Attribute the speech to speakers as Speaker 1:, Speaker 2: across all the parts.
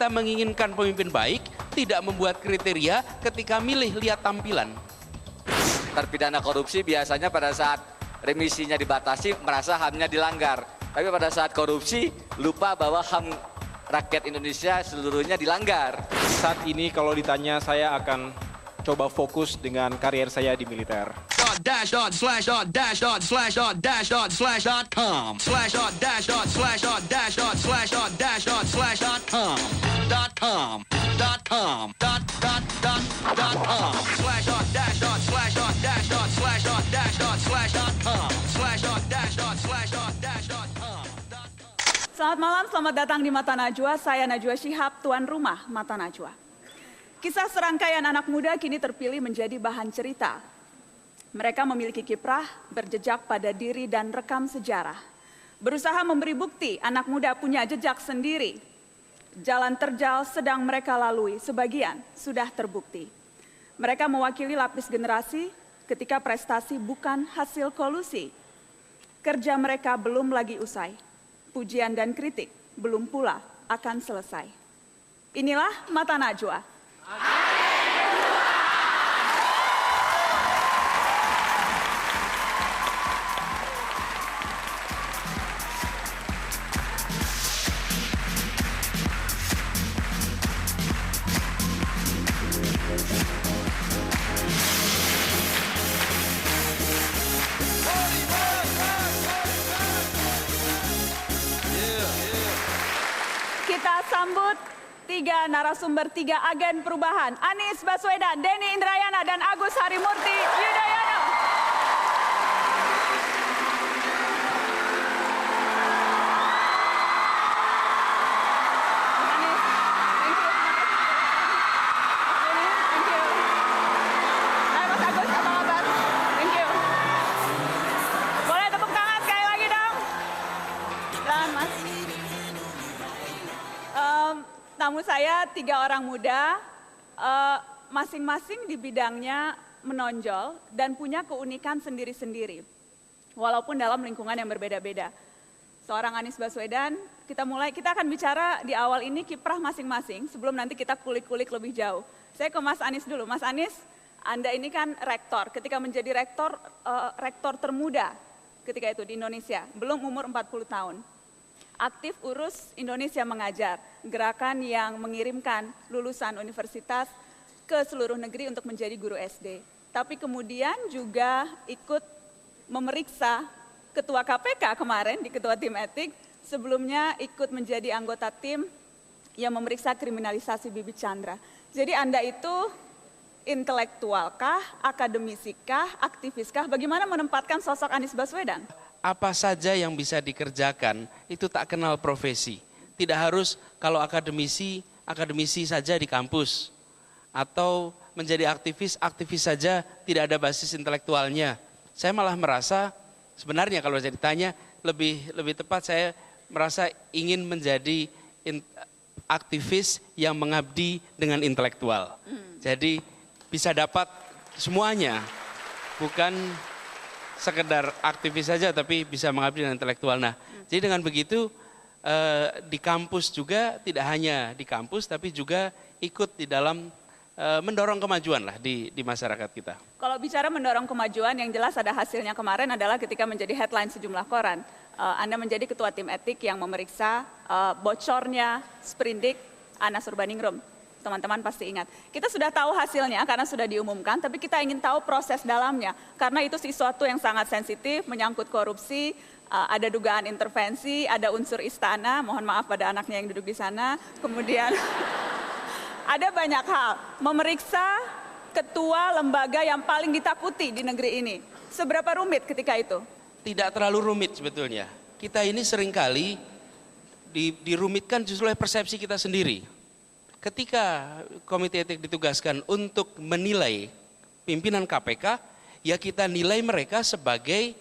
Speaker 1: kita menginginkan pemimpin baik, tidak membuat kriteria ketika milih lihat tampilan.
Speaker 2: Terpidana korupsi biasanya pada saat remisinya dibatasi merasa HAM-nya dilanggar. Tapi pada saat korupsi lupa bahwa HAM rakyat Indonesia seluruhnya dilanggar.
Speaker 3: Saat ini kalau ditanya saya akan coba fokus dengan karier saya di militer.
Speaker 4: Selamat malam, selamat datang di Mata Najwa. Saya Najwa Shihab, tuan rumah Mata Najwa. Kisah serangkaian anak muda kini terpilih menjadi bahan cerita. Mereka memiliki kiprah, berjejak pada diri dan rekam sejarah. Berusaha memberi bukti anak muda punya jejak sendiri. Jalan terjal sedang mereka lalui, sebagian sudah terbukti. Mereka mewakili lapis generasi ketika prestasi bukan hasil kolusi. Kerja mereka belum lagi usai. Pujian dan kritik belum pula akan selesai. Inilah Mata Najwa. Kita sambut tiga narasumber, tiga agen perubahan. Anies Baswedan, Denny Indrayana, dan Agus Harimurti Yudhoyono. Boleh tepuk tangan sekali lagi dong. Silakan Mas. Tamu saya tiga orang muda, masing-masing di bidangnya menonjol dan punya keunikan sendiri-sendiri. Walaupun dalam lingkungan yang berbeda-beda. Seorang Anies Baswedan, kita akan bicara di awal ini kiprah masing-masing sebelum nanti kita kulik-kulik lebih jauh. Saya ke Mas Anies dulu. Mas Anies, Anda ini kan rektor. Ketika menjadi rektor, rektor termuda ketika itu di Indonesia, belum umur 40 tahun. Aktif urus Indonesia Mengajar, gerakan yang mengirimkan lulusan universitas ke seluruh negeri untuk menjadi guru SD. Tapi kemudian juga ikut memeriksa Ketua KPK kemarin di Ketua Tim Etik, sebelumnya ikut menjadi anggota tim yang memeriksa kriminalisasi Bibit Chandra. Jadi Anda itu intelektualkah, akademisikah, aktiviskah? Bagaimana menempatkan sosok Anies Baswedan?
Speaker 1: Apa saja yang bisa dikerjakan itu tak kenal profesi. Tidak harus kalau akademisi saja di kampus. Atau menjadi aktivis saja tidak ada basis intelektualnya. Saya malah merasa sebenarnya kalau saya ditanya lebih tepat saya merasa ingin menjadi aktivis yang mengabdi dengan intelektual. Jadi bisa dapat semuanya, bukan sekedar aktivis saja tapi bisa mengabdi dengan intelektual. Nah, jadi dengan begitu di kampus juga tidak hanya di kampus tapi juga ikut di dalam mendorong kemajuan lah di masyarakat kita.
Speaker 4: Kalau bicara mendorong kemajuan, yang jelas ada hasilnya kemarin adalah ketika menjadi headline sejumlah koran. Anda menjadi ketua tim etik yang memeriksa bocornya sprindik Anas Urbaningrum. Teman-teman pasti ingat. Kita sudah tahu hasilnya karena sudah diumumkan, tapi kita ingin tahu proses dalamnya. Karena itu sesuatu yang sangat sensitif, menyangkut korupsi, ada dugaan intervensi, ada unsur istana, mohon maaf pada anaknya yang duduk di sana. Kemudian ada banyak hal, memeriksa ketua lembaga yang paling ditakuti di negeri ini. Seberapa rumit ketika itu?
Speaker 1: Tidak terlalu rumit sebetulnya. Kita ini seringkali dirumitkan justru oleh persepsi kita sendiri. Ketika komite etik ditugaskan untuk menilai pimpinan KPK, ya kita nilai mereka sebagai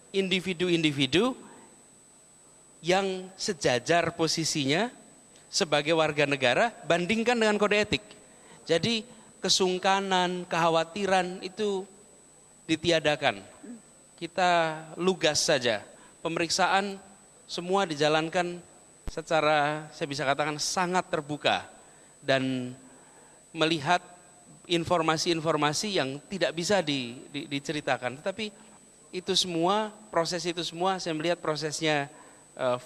Speaker 1: individu-individu yang sejajar posisinya sebagai warga negara, bandingkan dengan kode etik. Jadi kesungkanan, kekhawatiran itu ditiadakan. Kita lugas saja. Pemeriksaan semua dijalankan secara saya bisa katakan sangat terbuka. dan melihat informasi-informasi yang tidak bisa diceritakan. Tetapi itu semua, proses itu semua saya melihat prosesnya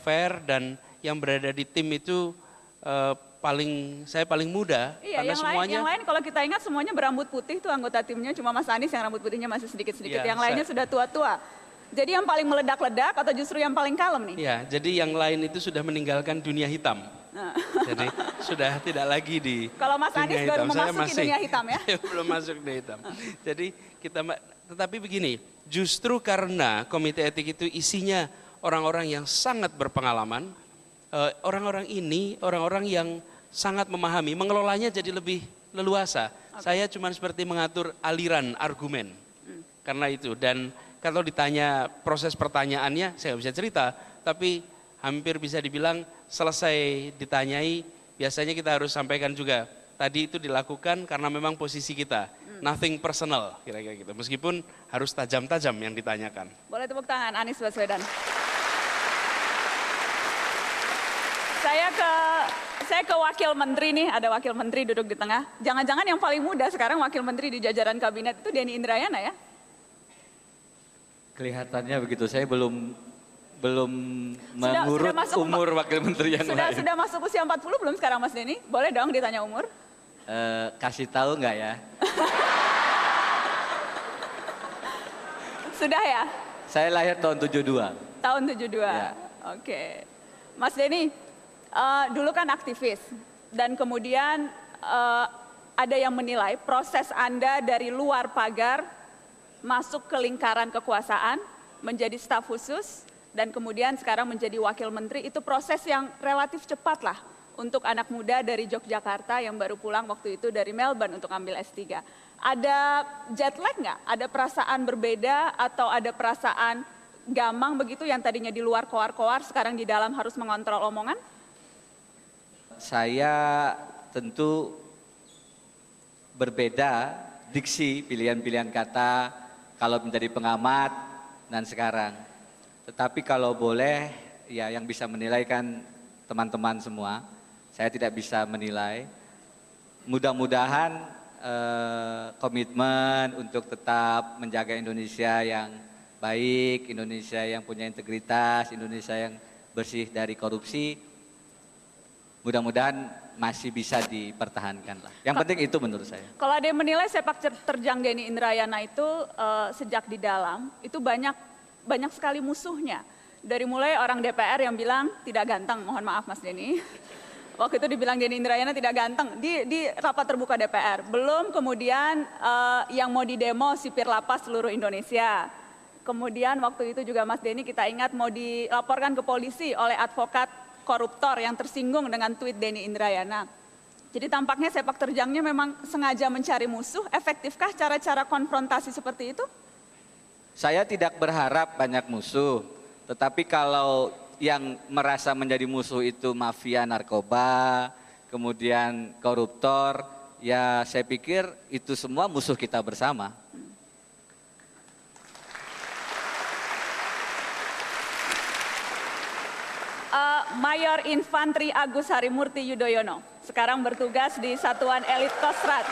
Speaker 1: fair, dan yang berada di tim itu saya paling muda.
Speaker 4: Iya,
Speaker 1: karena
Speaker 4: yang lain kalau kita ingat semuanya berambut putih tuh anggota timnya, cuma Mas Anies yang rambut putihnya masih sedikit-sedikit,
Speaker 1: Iya,
Speaker 4: yang lainnya sudah tua-tua. Jadi yang paling meledak-ledak atau justru yang paling kalem nih?
Speaker 1: Ya, jadi yang lain itu sudah meninggalkan dunia hitam.
Speaker 4: Nah.
Speaker 1: Jadi sudah tidak lagi di
Speaker 4: Kalau Mas
Speaker 1: dunia
Speaker 4: Anies baru
Speaker 1: hitam. Saya
Speaker 4: memasuki dunia hitam ya?
Speaker 1: Saya belum masuk dunia hitam. Jadi tetapi begini, justru karena komite etik itu isinya orang-orang yang sangat berpengalaman, orang-orang yang sangat memahami, mengelolanya jadi lebih leluasa. Saya cuma seperti mengatur aliran argumen. Karena itu, dan kalau ditanya proses pertanyaannya, saya nggak bisa cerita, tapi hampir bisa dibilang selesai ditanyai, biasanya kita harus sampaikan juga, tadi itu dilakukan karena memang posisi kita, nothing personal, kira-kira gitu. Meskipun harus tajam-tajam yang ditanyakan.
Speaker 4: Boleh tepuk tangan Anies Baswedan. Saya ke wakil menteri nih, ada wakil menteri duduk di tengah. Jangan-jangan yang paling muda sekarang wakil menteri di jajaran kabinet itu Denny Indrayana ya?
Speaker 2: Kelihatannya begitu, saya belum mengurut umur wakil menteri yang lain.
Speaker 4: Sudah masuk usia 40 belum sekarang Mas Denny? Boleh dong ditanya umur?
Speaker 2: Kasih tahu nggak ya?
Speaker 4: Sudah ya?
Speaker 2: Saya lahir tahun 72.
Speaker 4: Tahun 72,
Speaker 2: Ya.
Speaker 4: Oke. Mas Denny, dulu kan aktivis dan kemudian ada yang menilai proses Anda dari luar pagar masuk ke lingkaran kekuasaan, menjadi staf khusus, dan kemudian sekarang menjadi wakil menteri, itu proses yang relatif cepat lah untuk anak muda dari Yogyakarta yang baru pulang waktu itu dari Melbourne untuk ambil S3. Ada jet lag nggak? Ada perasaan berbeda atau ada perasaan gamang begitu yang tadinya di luar koar-koar, sekarang di dalam harus mengontrol omongan?
Speaker 2: Saya tentu berbeda diksi, pilihan-pilihan kata, kalau menjadi pengamat dan sekarang. Tetapi kalau boleh, ya yang bisa menilai kan teman-teman semua. Saya tidak bisa menilai. Mudah-mudahan komitmen untuk tetap menjaga Indonesia yang baik, Indonesia yang punya integritas, Indonesia yang bersih dari korupsi, mudah-mudahan masih bisa dipertahankan lah. Yang penting itu menurut saya.
Speaker 4: Kalau ada yang menilai sepak terjang Denny Indrayana itu sejak di dalam, itu banyak sekali musuhnya. Dari mulai orang DPR yang bilang tidak ganteng, mohon maaf Mas Denny. Waktu itu dibilang Denny Indrayana tidak ganteng di rapat terbuka DPR. Belum kemudian yang mau didemo sipir lapas seluruh Indonesia. Kemudian waktu itu juga Mas Denny kita ingat mau dilaporkan ke polisi oleh advokat koruptor yang tersinggung dengan tweet Denny Indrayana. Jadi tampaknya sepak terjangnya memang sengaja mencari musuh. Efektifkah cara-cara konfrontasi seperti itu?
Speaker 2: Saya tidak berharap banyak musuh, tetapi kalau yang merasa menjadi musuh itu mafia narkoba, kemudian koruptor, ya saya pikir itu semua musuh kita bersama.
Speaker 4: Mayor Infantri Agus Harimurti Yudhoyono, sekarang bertugas di Satuan Elit Kostrat.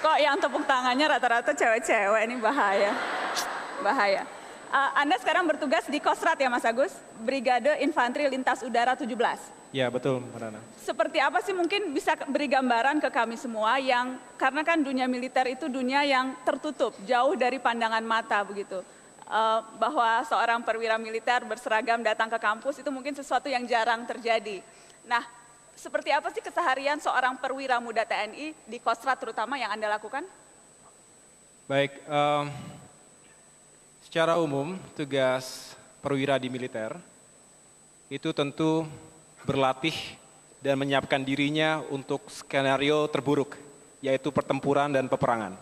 Speaker 4: Kok yang tepuk tangannya rata-rata cewek-cewek, ini bahaya. Bahaya. Anda sekarang bertugas di Kostrat ya Mas Agus, Brigade Infantri Lintas Udara 17.
Speaker 3: Ya betul, Mbak Nana.
Speaker 4: Seperti apa sih mungkin bisa beri gambaran ke kami semua yang, karena kan dunia militer itu dunia yang tertutup, jauh dari pandangan mata begitu. Bahwa seorang perwira militer berseragam datang ke kampus itu mungkin sesuatu yang jarang terjadi. Nah, seperti apa sih keseharian seorang perwira muda TNI di Kostrat terutama yang Anda lakukan?
Speaker 3: Baik, secara umum tugas perwira di militer itu tentu berlatih dan menyiapkan dirinya untuk skenario terburuk, yaitu pertempuran dan peperangan.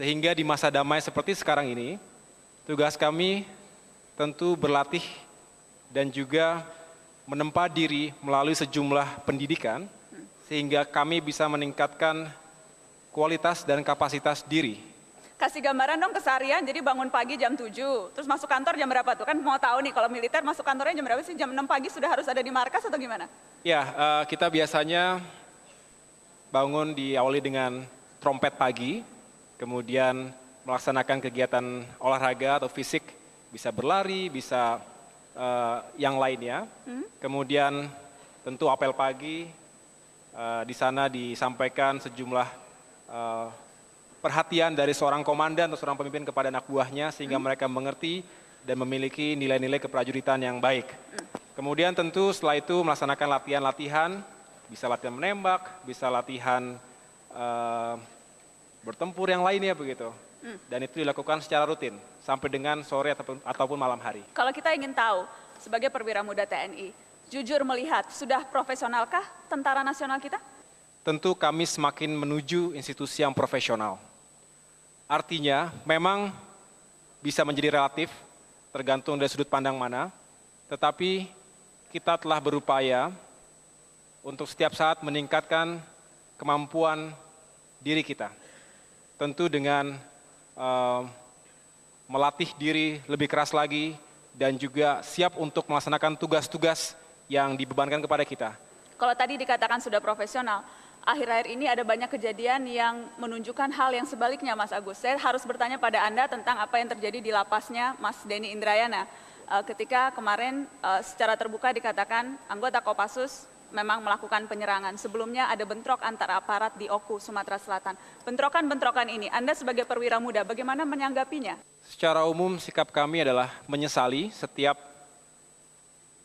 Speaker 3: Sehingga di masa damai seperti sekarang ini, tugas kami tentu berlatih dan juga menempa diri melalui sejumlah pendidikan sehingga kami bisa meningkatkan kualitas dan kapasitas diri.
Speaker 4: Kasih gambaran dong keseharian, jadi bangun pagi jam 7, terus masuk kantor jam berapa tuh? Kan mau tahu nih kalau militer masuk kantornya jam berapa sih? Jam 6 pagi sudah harus ada di markas atau gimana?
Speaker 3: Ya, kita biasanya bangun diawali dengan trompet pagi, kemudian melaksanakan kegiatan olahraga atau fisik, bisa berlari, bisa yang lainnya. Kemudian tentu apel pagi, di sana disampaikan sejumlah perhatian dari seorang komandan atau seorang pemimpin kepada anak buahnya sehingga mereka mengerti dan memiliki nilai-nilai keprajuritan yang baik. Kemudian tentu setelah itu melaksanakan latihan-latihan, bisa latihan menembak, bisa latihan bertempur yang lainnya begitu. Dan itu dilakukan secara rutin sampai dengan sore ataupun malam hari.
Speaker 4: Kalau kita ingin tahu, sebagai perwira muda TNI, jujur melihat, sudah profesionalkah Tentara Nasional kita?
Speaker 3: Tentu kami semakin menuju institusi yang profesional. Artinya memang bisa menjadi relatif, tergantung dari sudut pandang mana, tetapi kita telah berupaya untuk setiap saat meningkatkan kemampuan diri kita. Tentu dengan melatih diri lebih keras lagi dan juga siap untuk melaksanakan tugas-tugas yang dibebankan kepada kita.
Speaker 4: Kalau tadi dikatakan sudah profesional, akhir-akhir ini ada banyak kejadian yang menunjukkan hal yang sebaliknya, Mas Agus. Saya harus bertanya pada Anda tentang apa yang terjadi di lapasnya Mas Denny Indrayana. Ketika kemarin secara terbuka dikatakan anggota Kopassus memang melakukan penyerangan. Sebelumnya ada bentrok antara aparat di Oku, Sumatera Selatan. Bentrokan-bentrokan ini, Anda sebagai perwira muda, bagaimana menanggapinya?
Speaker 3: Secara umum sikap kami adalah menyesali setiap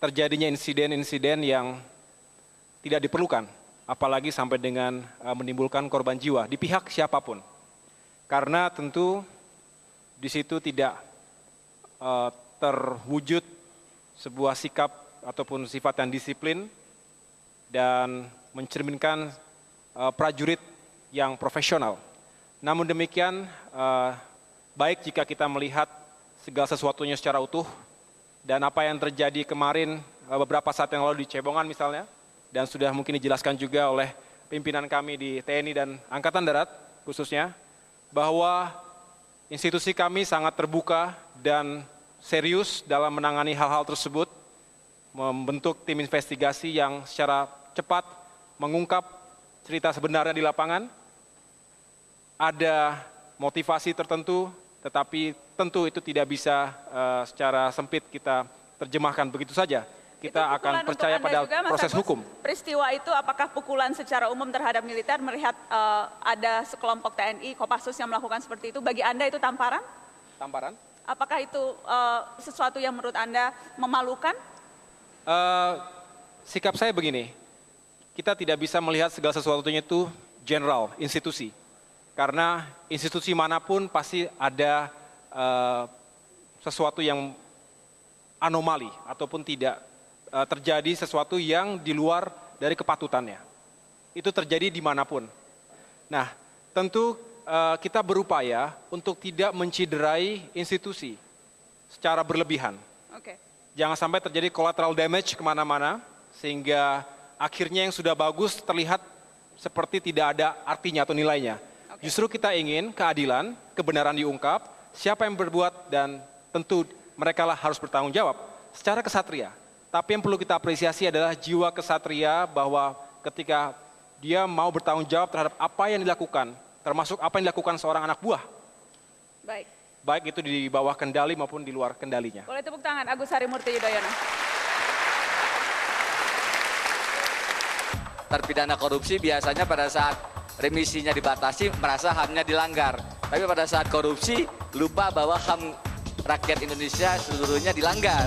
Speaker 3: terjadinya insiden-insiden yang tidak diperlukan, apalagi sampai dengan menimbulkan korban jiwa di pihak siapapun. Karena tentu di situ tidak terwujud sebuah sikap ataupun sifat yang disiplin dan mencerminkan prajurit yang profesional. Namun demikian, baik jika kita melihat segala sesuatunya secara utuh dan apa yang terjadi kemarin beberapa saat yang lalu di Cebongan misalnya, dan sudah mungkin dijelaskan juga oleh pimpinan kami di TNI dan Angkatan Darat khususnya, bahwa institusi kami sangat terbuka dan serius dalam menangani hal-hal tersebut, membentuk tim investigasi yang secara cepat mengungkap cerita sebenarnya di lapangan. Ada motivasi tertentu, tetapi tentu itu tidak bisa secara sempit kita terjemahkan begitu saja. Kita akan percaya pada proses hukum.
Speaker 4: Peristiwa itu apakah pukulan secara umum terhadap militer, melihat ada sekelompok TNI, Kopassus yang melakukan seperti itu, bagi Anda itu tamparan?
Speaker 3: Tamparan?
Speaker 4: Apakah itu sesuatu yang menurut Anda memalukan?
Speaker 3: Sikap saya begini, kita tidak bisa melihat segala sesuatunya itu general, institusi. Karena institusi manapun pasti ada sesuatu yang anomali ataupun tidak terjadi sesuatu yang di luar dari kepatutannya. Itu terjadi dimanapun. Nah, tentu kita berupaya untuk tidak menciderai institusi secara berlebihan.
Speaker 4: Oke.
Speaker 3: Jangan sampai terjadi collateral damage kemana-mana, sehingga akhirnya yang sudah bagus terlihat seperti tidak ada artinya atau nilainya. Justru kita ingin keadilan, kebenaran diungkap, siapa yang berbuat dan tentu mereka lah harus bertanggung jawab secara kesatria. Tapi yang perlu kita apresiasi adalah jiwa kesatria bahwa ketika dia mau bertanggung jawab terhadap apa yang dilakukan, termasuk apa yang dilakukan seorang anak buah.
Speaker 4: Baik.
Speaker 3: Baik itu di bawah kendali maupun di luar kendalinya.
Speaker 4: Boleh tepuk tangan Agus Harimurti Yudhoyono.
Speaker 2: Terpidana korupsi biasanya pada saat remisinya dibatasi merasa HAM-nya dilanggar. Tapi pada saat korupsi lupa bahwa HAM rakyat Indonesia seluruhnya dilanggar.